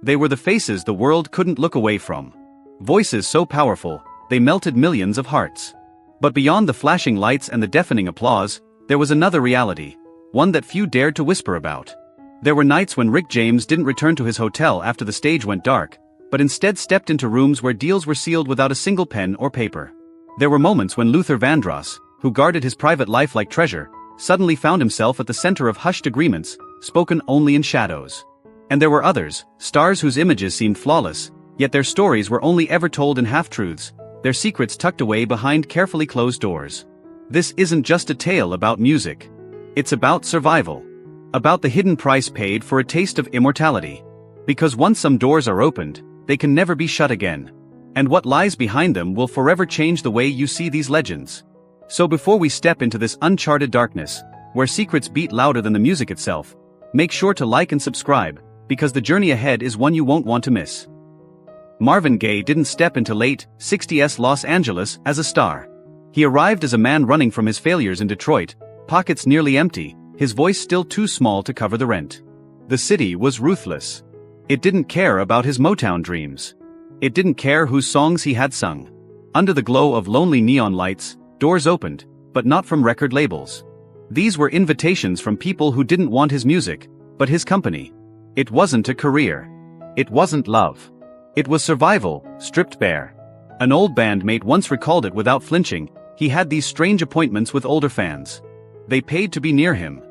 They were the faces the world couldn't look away from. Voices so powerful, they melted millions of hearts. But beyond the flashing lights and the deafening applause, there was another reality, one that few dared to whisper about. There were nights when Rick James didn't return to his hotel after the stage went dark, but instead stepped into rooms where deals were sealed without a single pen or paper. There were moments when Luther Vandross, who guarded his private life like treasure, suddenly found himself at the center of hushed agreements, spoken only in shadows. And there were others, stars whose images seemed flawless, yet their stories were only ever told in half-truths, their secrets tucked away behind carefully closed doors. This isn't just a tale about music. It's about survival. About the hidden price paid for a taste of immortality. Because once some doors are opened, they can never be shut again. And what lies behind them will forever change the way you see these legends. So before we step into this uncharted darkness, where secrets beat louder than the music itself, make sure to like and subscribe, because the journey ahead is one you won't want to miss. Marvin Gaye didn't step into late 60s Los Angeles as a star. He arrived as a man running from his failures in Detroit, pockets nearly empty, his voice still too small to cover the rent. The city was ruthless. It didn't care about his Motown dreams. It didn't care whose songs he had sung. Under the glow of lonely neon lights, doors opened, but not from record labels. These were invitations from people who didn't want his music, but his company. It wasn't a career. It wasn't love. It was survival, stripped bare. An old bandmate once recalled it without flinching. He had these strange appointments with older fans. They paid to be near him.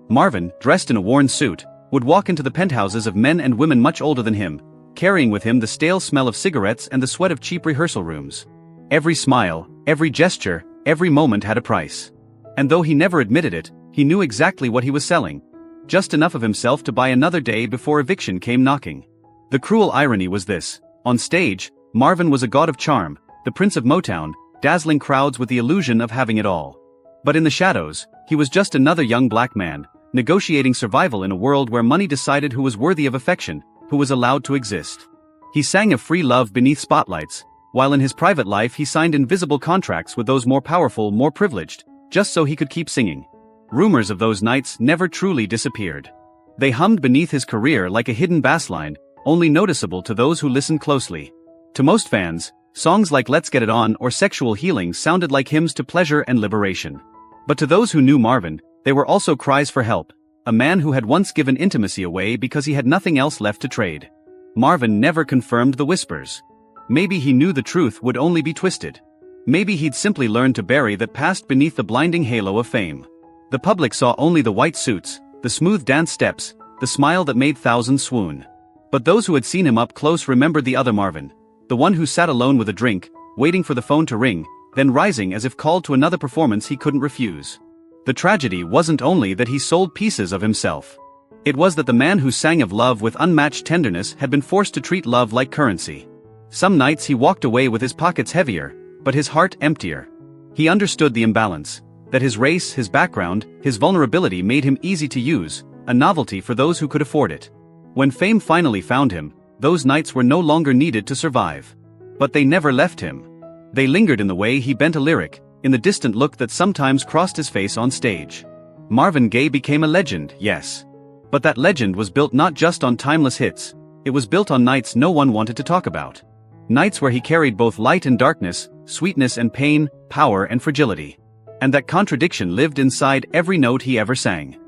Marvin, dressed in a worn suit, would walk into the penthouses of men and women much older than him, carrying with him the stale smell of cigarettes and the sweat of cheap rehearsal rooms. Every smile, every gesture, every moment had a price. And though he never admitted it, he knew exactly what he was selling. Just enough of himself to buy another day before eviction came knocking. The cruel irony was this: on stage, Marvin was a god of charm, the prince of Motown, dazzling crowds with the illusion of having it all. But in the shadows, he was just another young black man, negotiating survival in a world where money decided who was worthy of affection, who was allowed to exist. He sang of free love beneath spotlights, while in his private life he signed invisible contracts with those more powerful, more privileged, just so he could keep singing. Rumors of those nights never truly disappeared. They hummed beneath his career like a hidden bassline, only noticeable to those who listened closely. To most fans, songs like Let's Get It On or Sexual Healing sounded like hymns to pleasure and liberation. But to those who knew Marvin, they were also cries for help, a man who had once given intimacy away because he had nothing else left to trade. Marvin never confirmed the whispers. Maybe he knew the truth would only be twisted. Maybe he'd simply learned to bury that past beneath the blinding halo of fame. The public saw only the white suits, the smooth dance steps, the smile that made thousands swoon. But those who had seen him up close remembered the other Marvin, the one who sat alone with a drink, waiting for the phone to ring, then rising as if called to another performance he couldn't refuse. The tragedy wasn't only that he sold pieces of himself. It was that the man who sang of love with unmatched tenderness had been forced to treat love like currency. Some nights he walked away with his pockets heavier, but his heart emptier. He understood the imbalance, that his race, his background, his vulnerability made him easy to use, a novelty for those who could afford it. When fame finally found him, those nights were no longer needed to survive. But they never left him. They lingered in the way he bent a lyric, in the distant look that sometimes crossed his face on stage. Marvin Gaye became a legend, yes. But that legend was built not just on timeless hits, it was built on nights no one wanted to talk about. Nights where he carried both light and darkness, sweetness and pain, power and fragility. And that contradiction lived inside every note he ever sang.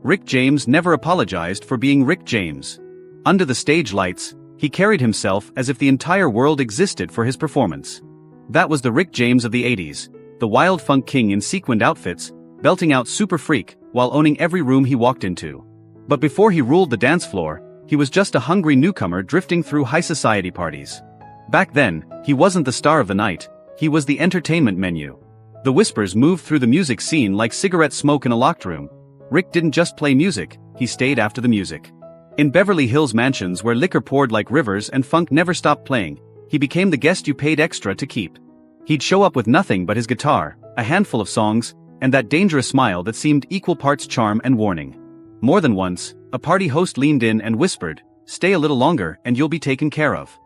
Rick James never apologized for being Rick James. Under the stage lights, he carried himself as if the entire world existed for his performance. That was the Rick James of the 80s, the wild funk king in sequined outfits, belting out Super Freak, while owning every room he walked into. But before he ruled the dance floor, he was just a hungry newcomer drifting through high society parties. Back then, he wasn't the star of the night, he was the entertainment menu. The whispers moved through the music scene like cigarette smoke in a locked room. Rick didn't just play music, he stayed after the music. In Beverly Hills mansions where liquor poured like rivers and funk never stopped playing, he became the guest you paid extra to keep. He'd show up with nothing but his guitar, a handful of songs, and that dangerous smile that seemed equal parts charm and warning. More than once, a party host leaned in and whispered, "Stay a little longer and you'll be taken care of."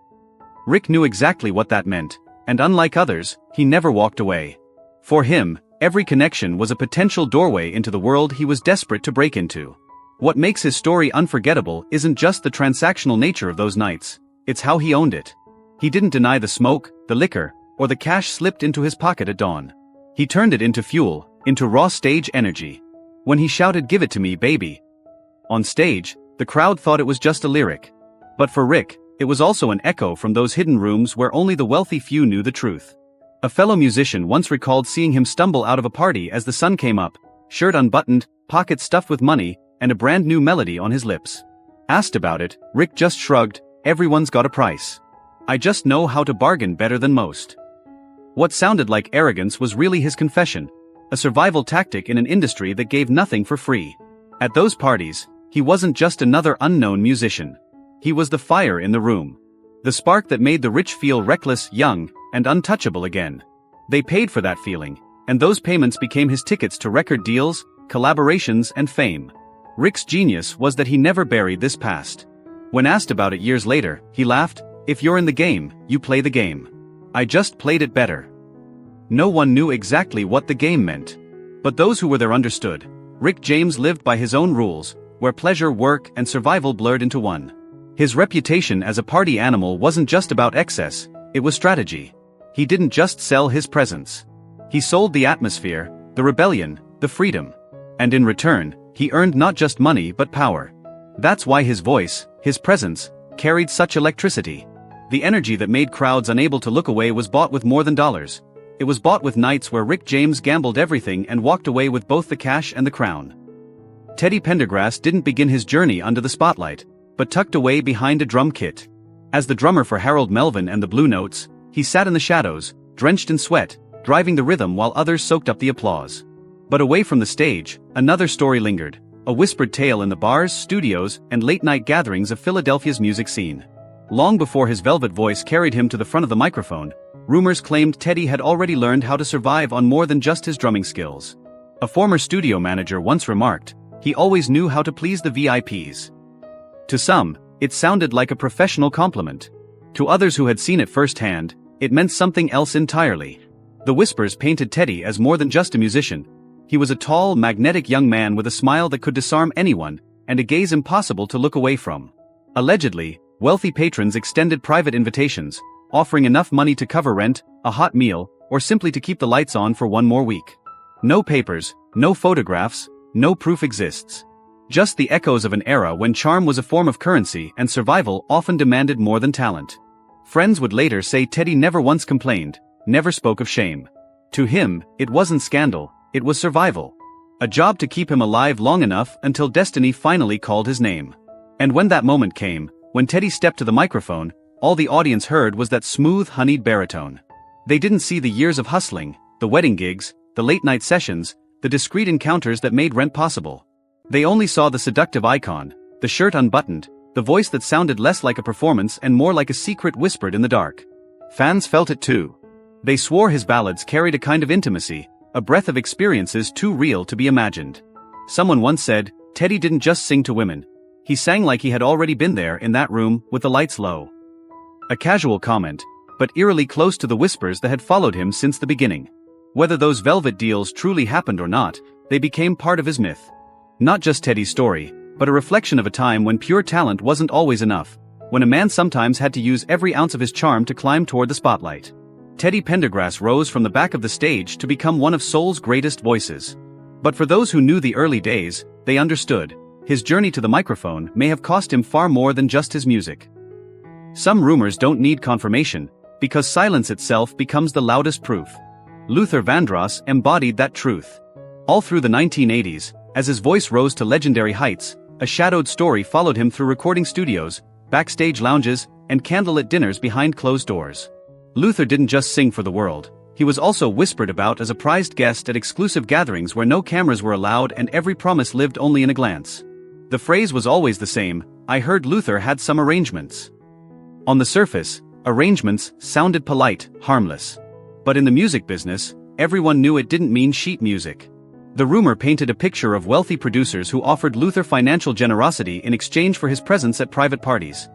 Rick knew exactly what that meant, and unlike others, he never walked away. For him, every connection was a potential doorway into the world he was desperate to break into. What makes his story unforgettable isn't just the transactional nature of those nights, it's how he owned it. He didn't deny the smoke, the liquor, or the cash slipped into his pocket at dawn. He turned it into fuel, into raw stage energy. When he shouted, "Give it to me, baby!" on stage, the crowd thought it was just a lyric. But for Rick, it was also an echo from those hidden rooms where only the wealthy few knew the truth. A fellow musician once recalled seeing him stumble out of a party as the sun came up, shirt unbuttoned, pockets stuffed with money, and a brand new melody on his lips. Asked about it, Rick just shrugged, "Everyone's got a price. I just know how to bargain better than most." What sounded like arrogance was really his confession, a survival tactic in an industry that gave nothing for free. At those parties, he wasn't just another unknown musician. He was the fire in the room. The spark that made the rich feel reckless, young, and untouchable again. They paid for that feeling, and those payments became his tickets to record deals, collaborations, and fame. Rick's genius was that he never buried this past. When asked about it years later, he laughed, "If you're in the game, you play the game. I just played it better." No one knew exactly what the game meant. But those who were there understood. Rick James lived by his own rules, where pleasure, work, and survival blurred into one. His reputation as a party animal wasn't just about excess, it was strategy. He didn't just sell his presence. He sold the atmosphere, the rebellion, the freedom. And in return, he earned not just money but power. That's why his voice, his presence, carried such electricity. The energy that made crowds unable to look away was bought with more than dollars. It was bought with nights where Rick James gambled everything and walked away with both the cash and the crown. Teddy Pendergrass didn't begin his journey under the spotlight, but tucked away behind a drum kit. As the drummer for Harold Melvin and the Blue Notes, he sat in the shadows, drenched in sweat, driving the rhythm while others soaked up the applause. But away from the stage, another story lingered, a whispered tale in the bars, studios, and late-night gatherings of Philadelphia's music scene. Long before his velvet voice carried him to the front of the microphone, rumors claimed Teddy had already learned how to survive on more than just his drumming skills. A former studio manager once remarked, he always knew how to please the VIPs. To some, it sounded like a professional compliment. To others who had seen it firsthand, it meant something else entirely. The whispers painted Teddy as more than just a musician. He was a tall, magnetic young man with a smile that could disarm anyone, and a gaze impossible to look away from. Allegedly, wealthy patrons extended private invitations, offering enough money to cover rent, a hot meal, or simply to keep the lights on for one more week. No papers, no photographs, no proof exists. Just the echoes of an era when charm was a form of currency and survival often demanded more than talent. Friends would later say Teddy never once complained, never spoke of shame. To him, it wasn't scandal, it was survival. A job to keep him alive long enough until destiny finally called his name. And when that moment came, when Teddy stepped to the microphone, all the audience heard was that smooth, honeyed baritone. They didn't see the years of hustling, the wedding gigs, the late-night sessions, the discreet encounters that made rent possible. They only saw the seductive icon, the shirt unbuttoned, the voice that sounded less like a performance and more like a secret whispered in the dark. Fans felt it too. They swore his ballads carried a kind of intimacy, a breath of experiences too real to be imagined. Someone once said, Teddy didn't just sing to women. He sang like he had already been there in that room with the lights low. A casual comment, but eerily close to the whispers that had followed him since the beginning. Whether those velvet deals truly happened or not, they became part of his myth. Not just Teddy's story, but a reflection of a time when pure talent wasn't always enough, when a man sometimes had to use every ounce of his charm to climb toward the spotlight. Teddy Pendergrass rose from the back of the stage to become one of soul's greatest voices. But for those who knew the early days, they understood. His journey to the microphone may have cost him far more than just his music. Some rumors don't need confirmation, because silence itself becomes the loudest proof. Luther Vandross embodied that truth. All through the 1980s, as his voice rose to legendary heights, a shadowed story followed him through recording studios, backstage lounges, and candlelit dinners behind closed doors. Luther didn't just sing for the world, he was also whispered about as a prized guest at exclusive gatherings where no cameras were allowed and every promise lived only in a glance. The phrase was always the same, I heard Luther had some arrangements. On the surface, arrangements sounded polite, harmless. But in the music business, everyone knew it didn't mean sheet music. The rumor painted a picture of wealthy producers who offered Luther financial generosity in exchange for his presence at private parties.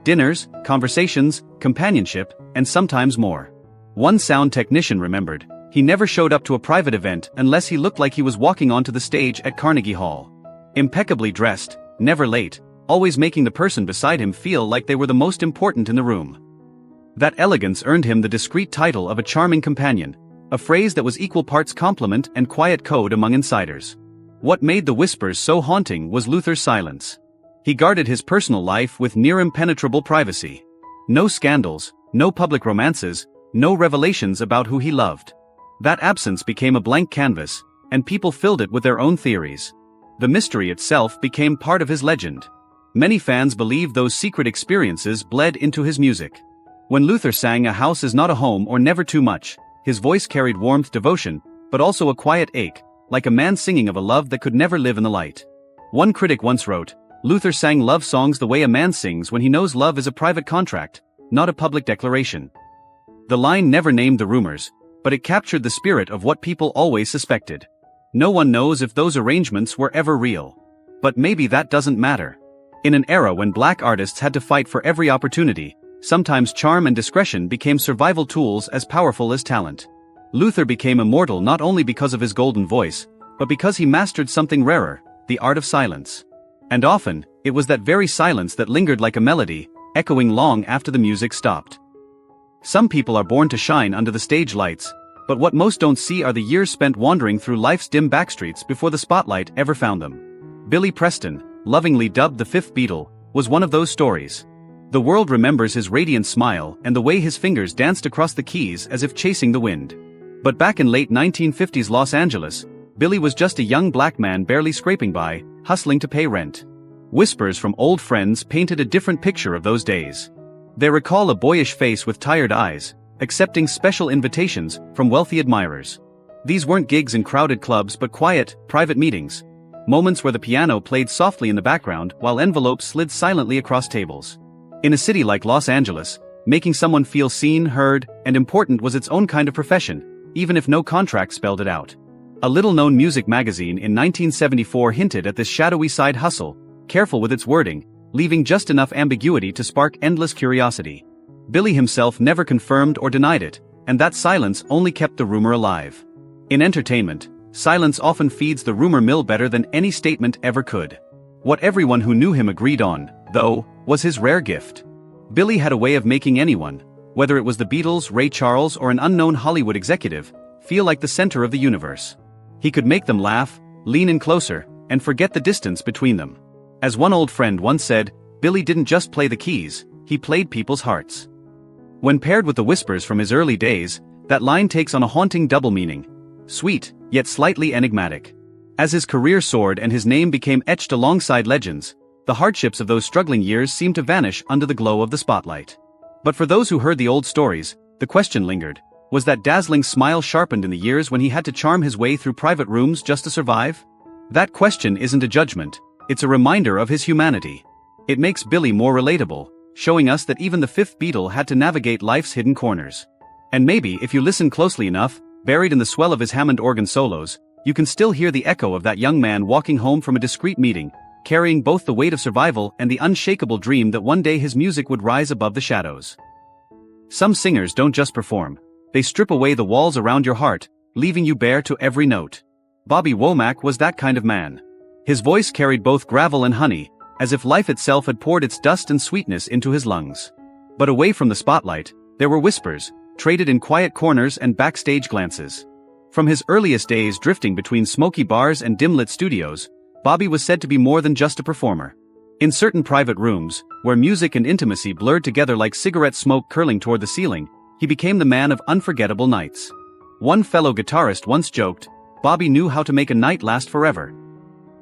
Dinners, conversations, companionship, and sometimes more. One sound technician remembered, he never showed up to a private event unless he looked like he was walking onto the stage at Carnegie Hall. Impeccably dressed, never late, always making the person beside him feel like they were the most important in the room. That elegance earned him the discreet title of a charming companion, a phrase that was equal parts compliment and quiet code among insiders. What made the whispers so haunting was Luther's silence. He guarded his personal life with near impenetrable privacy. No scandals, no public romances, no revelations about who he loved. That absence became a blank canvas, and people filled it with their own theories. The mystery itself became part of his legend. Many fans believe those secret experiences bled into his music. When Luther sang "A House Is Not a Home" or "Never Too Much," his voice carried warmth, devotion, but also a quiet ache, like a man singing of a love that could never live in the light. One critic once wrote, "Luther sang love songs the way a man sings when he knows love is a private contract, not a public declaration." The line never named the rumors, but it captured the spirit of what people always suspected. No one knows if those arrangements were ever real. But maybe that doesn't matter. In an era when black artists had to fight for every opportunity, sometimes charm and discretion became survival tools as powerful as talent. Luther became immortal not only because of his golden voice, but because he mastered something rarer, the art of silence. And often, it was that very silence that lingered like a melody, echoing long after the music stopped. Some people are born to shine under the stage lights, but what most don't see are the years spent wandering through life's dim backstreets before the spotlight ever found them. Billy Preston, lovingly dubbed the Fifth Beatle, was one of those stories. The world remembers his radiant smile and the way his fingers danced across the keys as if chasing the wind. But back in late 1950s Los Angeles, Billy was just a young black man barely scraping by, hustling to pay rent. Whispers from old friends painted a different picture of those days. They recall a boyish face with tired eyes, accepting special invitations from wealthy admirers. These weren't gigs in crowded clubs but quiet, private meetings. Moments where the piano played softly in the background while envelopes slid silently across tables. In a city like Los Angeles, making someone feel seen, heard, and important was its own kind of profession, even if no contract spelled it out. A little-known music magazine in 1974 hinted at this shadowy side hustle, careful with its wording, leaving just enough ambiguity to spark endless curiosity. Billy himself never confirmed or denied it, and that silence only kept the rumor alive. In entertainment, silence often feeds the rumor mill better than any statement ever could. What everyone who knew him agreed on, though, was his rare gift. Billy had a way of making anyone, whether it was the Beatles, Ray Charles, or an unknown Hollywood executive, feel like the center of the universe. He could make them laugh, lean in closer, and forget the distance between them. As one old friend once said, Billy didn't just play the keys, he played people's hearts. When paired with the whispers from his early days, that line takes on a haunting double meaning. Sweet, yet slightly enigmatic. As his career soared and his name became etched alongside legends, the hardships of those struggling years seemed to vanish under the glow of the spotlight. But for those who heard the old stories, the question lingered. Was that dazzling smile sharpened in the years when he had to charm his way through private rooms just to survive? That question isn't a judgment, it's a reminder of his humanity. It makes Billy more relatable, showing us that even the Fifth Beatle had to navigate life's hidden corners. And maybe if you listen closely enough, buried in the swell of his Hammond organ solos, you can still hear the echo of that young man walking home from a discreet meeting, carrying both the weight of survival and the unshakable dream that one day his music would rise above the shadows. Some singers don't just perform, they strip away the walls around your heart, leaving you bare to every note. Bobby Womack was that kind of man. His voice carried both gravel and honey, as if life itself had poured its dust and sweetness into his lungs. But away from the spotlight, there were whispers, traded in quiet corners and backstage glances. From his earliest days drifting between smoky bars and dim-lit studios, Bobby was said to be more than just a performer. In certain private rooms, where music and intimacy blurred together like cigarette smoke curling toward the ceiling, he became the man of unforgettable nights. One fellow guitarist once joked, Bobby knew how to make a night last forever.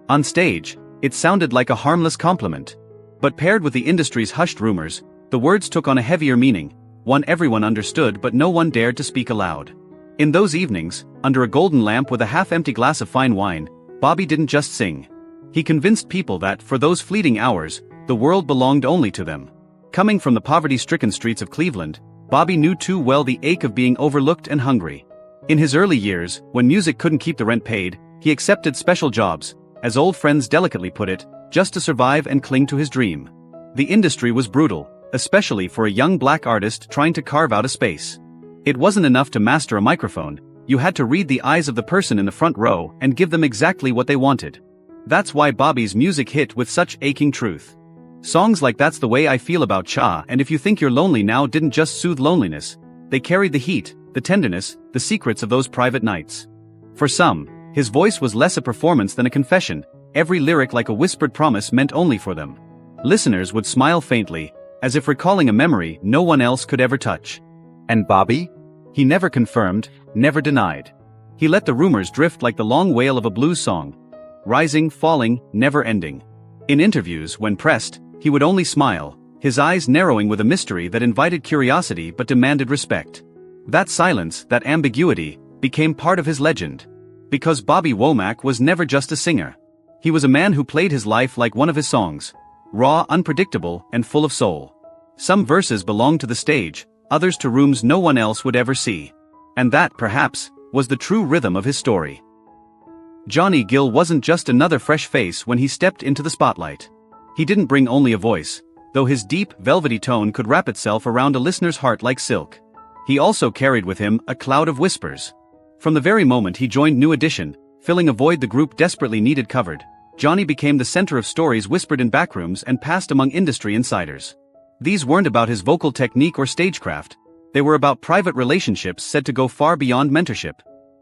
On stage, it sounded like a harmless compliment. But paired with the industry's hushed rumors, the words took on a heavier meaning, one everyone understood but no one dared to speak aloud. In those evenings, under a golden lamp with a half-empty glass of fine wine, Bobby didn't just sing. He convinced people that, for those fleeting hours, the world belonged only to them. Coming from the poverty-stricken streets of Cleveland, Bobby knew too well the ache of being overlooked and hungry. In his early years, when music couldn't keep the rent paid, he accepted special jobs, as old friends delicately put it, just to survive and cling to his dream. The industry was brutal, especially for a young black artist trying to carve out a space. It wasn't enough to master a microphone, you had to read the eyes of the person in the front row and give them exactly what they wanted. That's why Bobby's music hit with such aching truth. Songs like That's the Way I Feel About Cha and If You Think You're Lonely Now didn't just soothe loneliness, they carried the heat, the tenderness, the secrets of those private nights. For some, his voice was less a performance than a confession, every lyric like a whispered promise meant only for them. Listeners would smile faintly, as if recalling a memory no one else could ever touch. And Bobby? He never confirmed, never denied. He let the rumors drift like the long wail of a blues song. Rising, falling, never ending. In interviews, when pressed, he would only smile, his eyes narrowing with a mystery that invited curiosity but demanded respect. That silence, that ambiguity, became part of his legend. Because Bobby Womack was never just a singer. He was a man who played his life like one of his songs. Raw, unpredictable, and full of soul. Some verses belonged to the stage, others to rooms no one else would ever see. And that, perhaps, was the true rhythm of his story. Johnny Gill wasn't just another fresh face when he stepped into the spotlight. He didn't bring only a voice, though his deep, velvety tone could wrap itself around a listener's heart like silk. He also carried with him a cloud of whispers. From the very moment he joined New Edition, filling a void the group desperately needed covered, Johnny became the center of stories whispered in backrooms and passed among industry insiders. These weren't about his vocal technique or stagecraft. They were about private relationships said to go far beyond mentorship.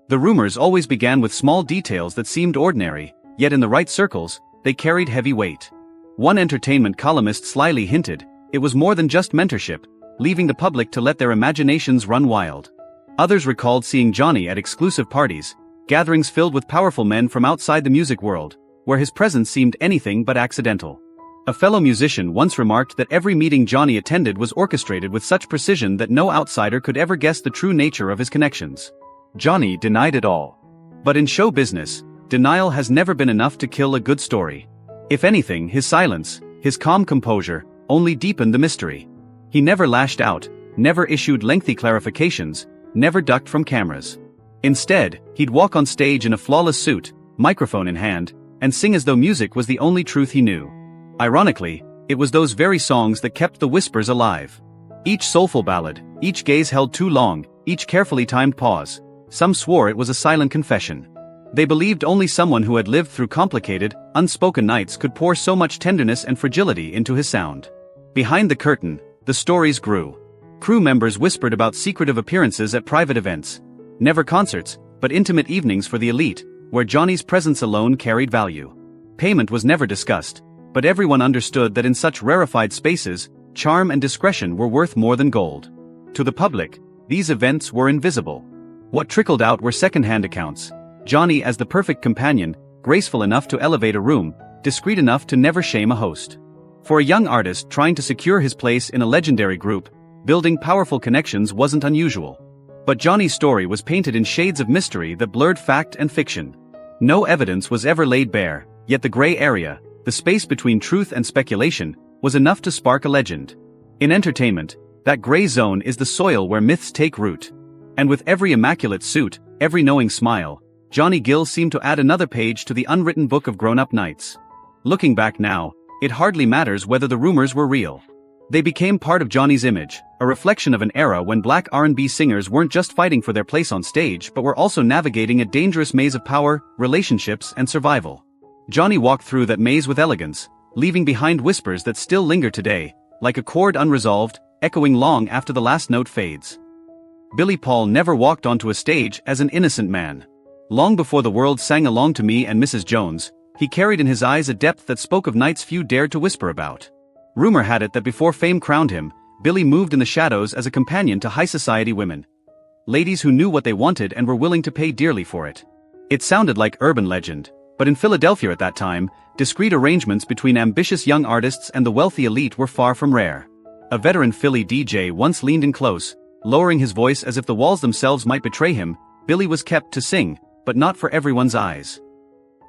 The rumors always began with small details that seemed ordinary, yet in the right circles, they carried heavy weight. One entertainment columnist slyly hinted, it was more than just mentorship, leaving the public to let their imaginations run wild. Others recalled seeing Johnny at exclusive parties, gatherings filled with powerful men from outside the music world, where his presence seemed anything but accidental. A fellow musician once remarked that every meeting Johnny attended was orchestrated with such precision that no outsider could ever guess the true nature of his connections. Johnny denied it all. But in show business, denial has never been enough to kill a good story. If anything, his silence, his calm composure, only deepened the mystery. He never lashed out, never issued lengthy clarifications, never ducked from cameras. Instead, he'd walk on stage in a flawless suit, microphone in hand, and sing as though music was the only truth he knew. Ironically, it was those very songs that kept the whispers alive. Each soulful ballad, each gaze held too long, each carefully timed pause. Some swore it was a silent confession. They believed only someone who had lived through complicated, unspoken nights could pour so much tenderness and fragility into his sound. Behind the curtain, the stories grew. Crew members whispered about secretive appearances at private events. Never concerts, but intimate evenings for the elite, where Johnny's presence alone carried value. Payment was never discussed, but everyone understood that in such rarefied spaces, charm and discretion were worth more than gold. To the public, these events were invisible. What trickled out were second-hand accounts. Johnny as the perfect companion, graceful enough to elevate a room, discreet enough to never shame a host. For a young artist trying to secure his place in a legendary group, building powerful connections wasn't unusual. But Johnny's story was painted in shades of mystery that blurred fact and fiction. No evidence was ever laid bare, yet the gray area, the space between truth and speculation, was enough to spark a legend. In entertainment, that gray zone is the soil where myths take root. And with every immaculate suit, every knowing smile, Johnny Gill seemed to add another page to the unwritten book of grown-up nights. Looking back now, it hardly matters whether the rumors were real. They became part of Johnny's image, a reflection of an era when Black R&B singers weren't just fighting for their place on stage but were also navigating a dangerous maze of power, relationships, and survival. Johnny walked through that maze with elegance, leaving behind whispers that still linger today, like a chord unresolved, echoing long after the last note fades. Billy Paul never walked onto a stage as an innocent man. Long before the world sang along to Me and Mrs. Jones, he carried in his eyes a depth that spoke of nights few dared to whisper about. Rumor had it that before fame crowned him, Billy moved in the shadows as a companion to high society women. Ladies who knew what they wanted and were willing to pay dearly for it. It sounded like urban legend, but in Philadelphia at that time, discreet arrangements between ambitious young artists and the wealthy elite were far from rare. A veteran Philly DJ once leaned in close, lowering his voice as if the walls themselves might betray him. Billy was kept to sing, but not for everyone's eyes.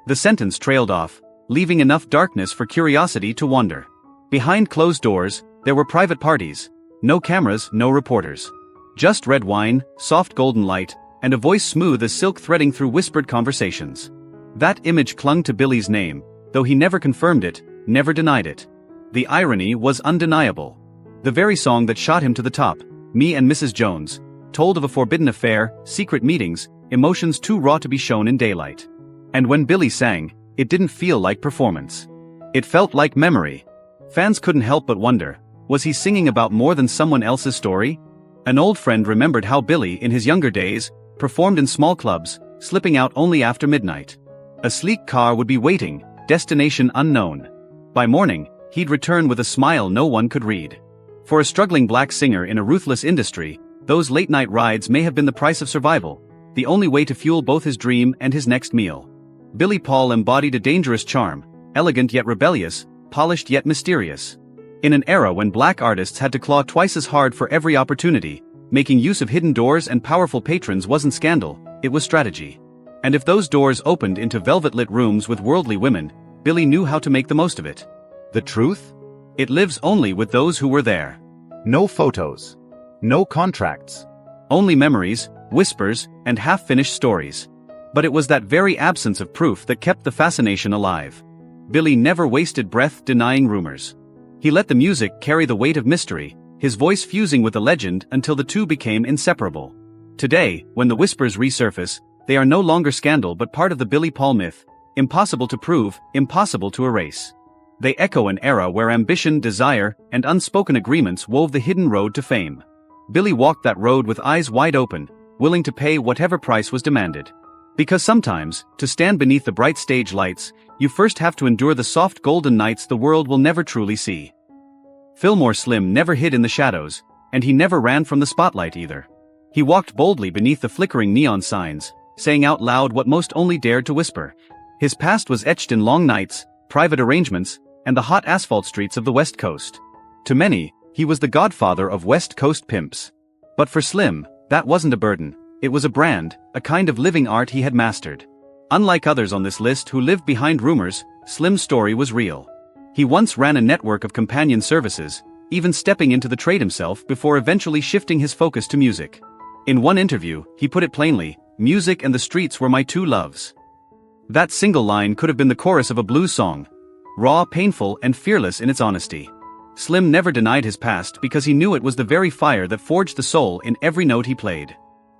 The sentence trailed off, leaving enough darkness for curiosity to wander. Behind closed doors, there were private parties. No cameras, no reporters. Just red wine, soft golden light, and a voice smooth as silk threading through whispered conversations. That image clung to Billy's name, though he never confirmed it, never denied it. The irony was undeniable. The very song that shot him to the top, Me and Mrs. Jones, told of a forbidden affair, secret meetings, emotions too raw to be shown in daylight. And when Billy sang, it didn't feel like performance. It felt like memory. Fans couldn't help but wonder, was he singing about more than someone else's story? An old friend remembered how Billy, in his younger days, performed in small clubs, slipping out only after midnight. A sleek car would be waiting, destination unknown. By morning, he'd return with a smile no one could read. For a struggling black singer in a ruthless industry, those late-night rides may have been the price of survival, the only way to fuel both his dream and his next meal. Billy Paul embodied a dangerous charm, elegant yet rebellious, polished yet mysterious. In an era when black artists had to claw twice as hard for every opportunity, making use of hidden doors and powerful patrons wasn't scandal, it was strategy. And if those doors opened into velvet-lit rooms with worldly women, Billy knew how to make the most of it. The truth? It lives only with those who were there. No photos. No contracts. Only memories, whispers, and half-finished stories. But it was that very absence of proof that kept the fascination alive. Billy never wasted breath denying rumors. He let the music carry the weight of mystery, his voice fusing with the legend until the two became inseparable. Today, when the whispers resurface, they are no longer scandal but part of the Billy Paul myth, impossible to prove, impossible to erase. They echo an era where ambition, desire, and unspoken agreements wove the hidden road to fame. Billy walked that road with eyes wide open, willing to pay whatever price was demanded. Because sometimes, to stand beneath the bright stage lights, you first have to endure the soft golden nights the world will never truly see. Fillmore Slim never hid in the shadows, and he never ran from the spotlight either. He walked boldly beneath the flickering neon signs, saying out loud what most only dared to whisper. His past was etched in long nights, private arrangements, and the hot asphalt streets of the West Coast. To many, he was the godfather of West Coast pimps. But for Slim, that wasn't a burden, it was a brand, a kind of living art he had mastered. Unlike others on this list who lived behind rumors, Slim's story was real. He once ran a network of companion services, even stepping into the trade himself before eventually shifting his focus to music. In one interview, he put it plainly, "Music and the streets were my two loves." That single line could have been the chorus of a blues song, raw, painful, and fearless in its honesty. Slim never denied his past because he knew it was the very fire that forged the soul in every note he played.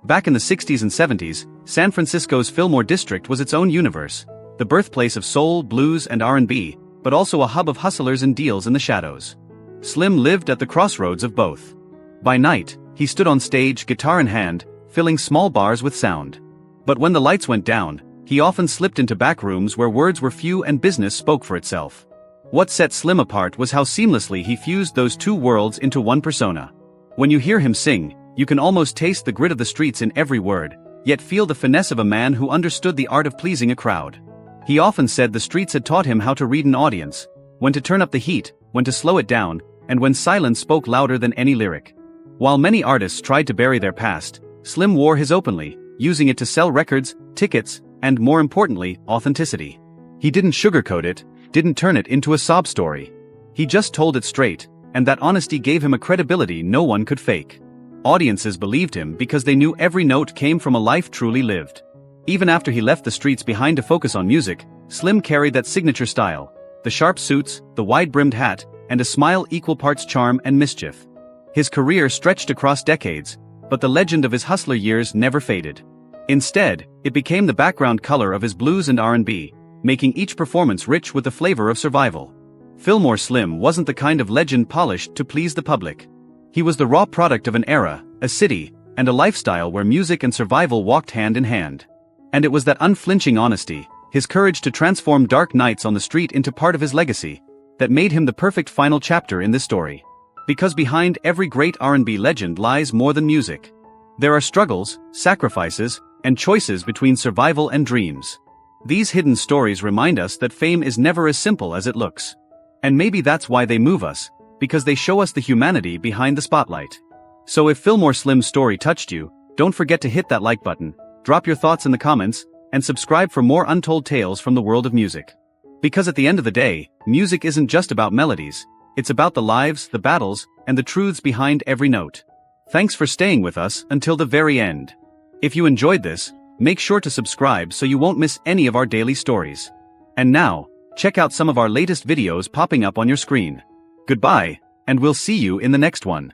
Back in the 60s and 70s, San Francisco's Fillmore district was its own universe, the birthplace of soul, blues, and R&B, but also a hub of hustlers and deals in the shadows. Slim lived at the crossroads of both. By night, he stood on stage, guitar in hand, filling small bars with sound. But when the lights went down, he often slipped into back rooms where words were few and business spoke for itself. What set Slim apart was how seamlessly he fused those two worlds into one persona. When you hear him sing, you can almost taste the grit of the streets in every word, yet feel the finesse of a man who understood the art of pleasing a crowd. He often said the streets had taught him how to read an audience, when to turn up the heat, when to slow it down, and when silence spoke louder than any lyric. While many artists tried to bury their past, Slim wore his openly, using it to sell records, tickets, and more importantly, authenticity. He didn't sugarcoat it, didn't turn it into a sob story. He just told it straight, and that honesty gave him a credibility no one could fake. Audiences believed him because they knew every note came from a life truly lived. Even after he left the streets behind to focus on music, Slim carried that signature style, the sharp suits, the wide-brimmed hat, and a smile equal parts charm and mischief. His career stretched across decades, but the legend of his hustler years never faded. Instead, it became the background color of his blues and R&B, making each performance rich with the flavor of survival. Fillmore Slim wasn't the kind of legend polished to please the public. He was the raw product of an era, a city, and a lifestyle where music and survival walked hand in hand. And it was that unflinching honesty, his courage to transform dark nights on the street into part of his legacy, that made him the perfect final chapter in this story. Because behind every great R&B legend lies more than music. There are struggles, sacrifices, and choices between survival and dreams. These hidden stories remind us that fame is never as simple as it looks. And maybe that's why they move us, because they show us the humanity behind the spotlight. So if Fillmore Slim's story touched you, don't forget to hit that like button, drop your thoughts in the comments, and subscribe for more untold tales from the world of music. Because at the end of the day, music isn't just about melodies, it's about the lives, the battles, and the truths behind every note. Thanks for staying with us until the very end. If you enjoyed this, make sure to subscribe so you won't miss any of our daily stories. And now, check out some of our latest videos popping up on your screen. Goodbye, and we'll see you in the next one.